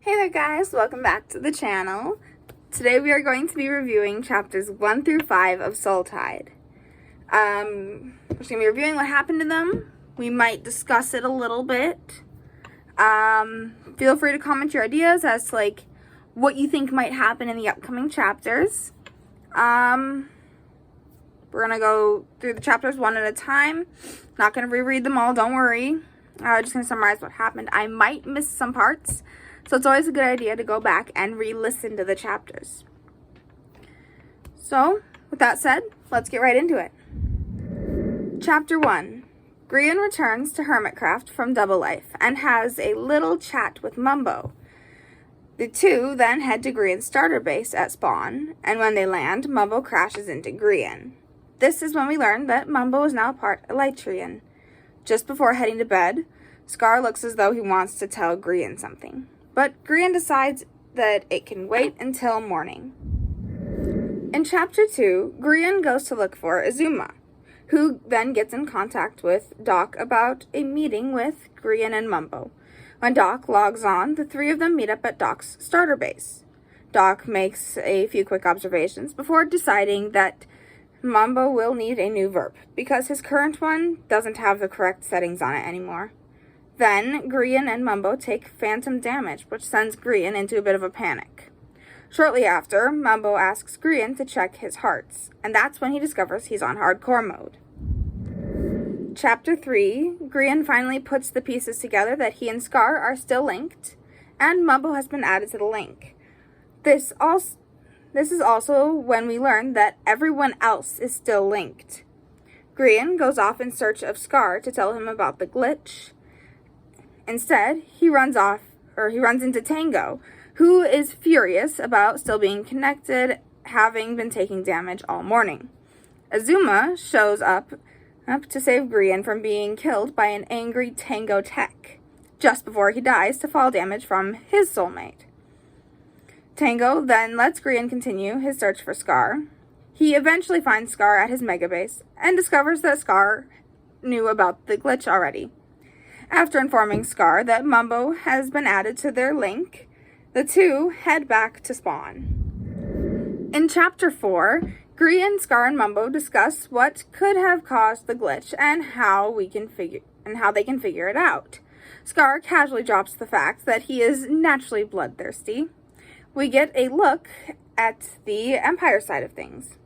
Hey there guys, welcome back to the channel. Today we are going to be reviewing chapters 1 through 5 of SOULTIDE. We're just going to be reviewing what happened to them. We might discuss it a little bit. Feel free to comment your ideas as to what you think might happen in the upcoming chapters. We're going to go through the chapters one at a time. Not going to reread them all, don't worry. Just going to summarize what happened. I might miss some parts. So it's always a good idea to go back and re-listen to the chapters. So, with that said, let's get right into it. Chapter 1. Grian returns to Hermitcraft from Double Life and has a little chat with Mumbo. The two then head to Grian's starter base at spawn, and when they land, Mumbo crashes into Grian. This is when we learn that Mumbo is now part Elytrian. Just before heading to bed, Scar looks as though he wants to tell Grian something. But Grian decides that it can wait until morning. In Chapter 2, Grian goes to look for Azuma, who then gets in contact with Doc about a meeting with Grian and Mumbo. When Doc logs on, the three of them meet up at Doc's starter base. Doc makes a few quick observations before deciding that Mumbo will need a new verb, because his current one doesn't have the correct settings on it anymore. Then, Grian and Mumbo take phantom damage, which sends Grian into a bit of a panic. Shortly after, Mumbo asks Grian to check his hearts, and that's when he discovers he's on hardcore mode. Chapter 3, Grian finally puts the pieces together that he and Scar are still linked, and Mumbo has been added to the link. This is also when we learn that everyone else is still linked. Grian goes off in search of Scar to tell him about the glitch. Instead, he runs into Tango, who is furious about still being connected, having been taking damage all morning. Azuma shows up to save Grian from being killed by an angry Tango tech, just before he dies to fall damage from his soulmate. Tango then lets Grian continue his search for Scar. He eventually finds Scar at his mega base and discovers that Scar knew about the glitch already. After informing Scar that Mumbo has been added to their link, the two head back to spawn. In Chapter 4, Grian, Scar, and Mumbo discuss what could have caused the glitch and how they can figure it out. Scar casually drops the fact that he is naturally bloodthirsty. We get a look at the Empire side of things.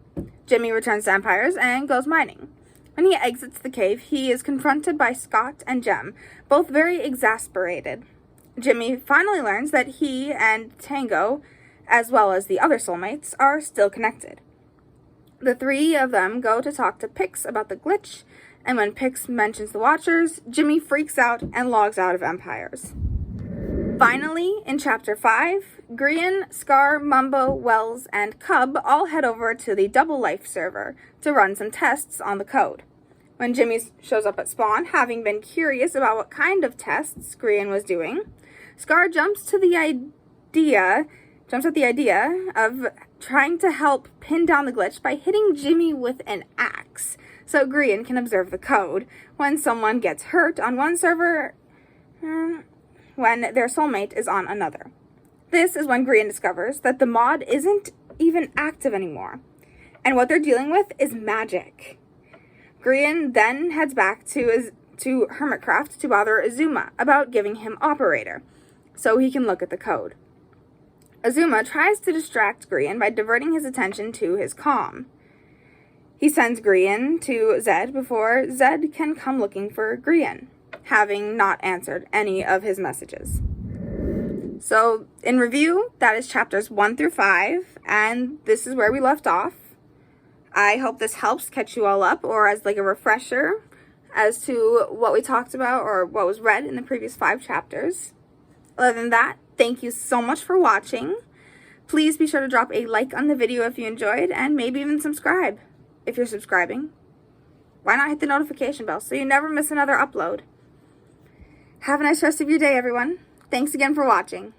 Jimmy returns to Empires and goes mining. When he exits the cave, he is confronted by Scott and Jem, both very exasperated. Jimmy finally learns that he and Tango, as well as the other soulmates, are still connected. The three of them go to talk to Pix about the glitch, and when Pix mentions the Watchers, Jimmy freaks out and logs out of Empires. Finally, in Chapter 5, Grian, Scar, Mumbo, Wells, and Cub all head over to the Double Life server to run some tests on the code. When Jimmy shows up at spawn, having been curious about what kind of tests Grian was doing, Scar jumps at the idea of trying to help pin down the glitch by hitting Jimmy with an axe, so Grian can observe the code when someone gets hurt on one server when their soulmate is on another. This is when Grian discovers that the mod isn't even active anymore, and what they're dealing with is magic. Grian then heads back to Hermitcraft to bother Azuma about giving him Operator, so he can look at the code. Azuma tries to distract Grian by diverting his attention to his comm. He sends Grian to Zed before Zed can come looking for Grian, having not answered any of his messages. So, in review, that is chapters 1 through 5, and this is where we left off. I hope this helps catch you all up, or as a refresher as to what we talked about or what was read in the previous 5 chapters. Other than that, thank you so much for watching. Please be sure to drop a like on the video if you enjoyed, and maybe even subscribe if you're subscribing. Why not hit the notification bell so you never miss another upload? Have a nice rest of your day, everyone. Thanks again for watching.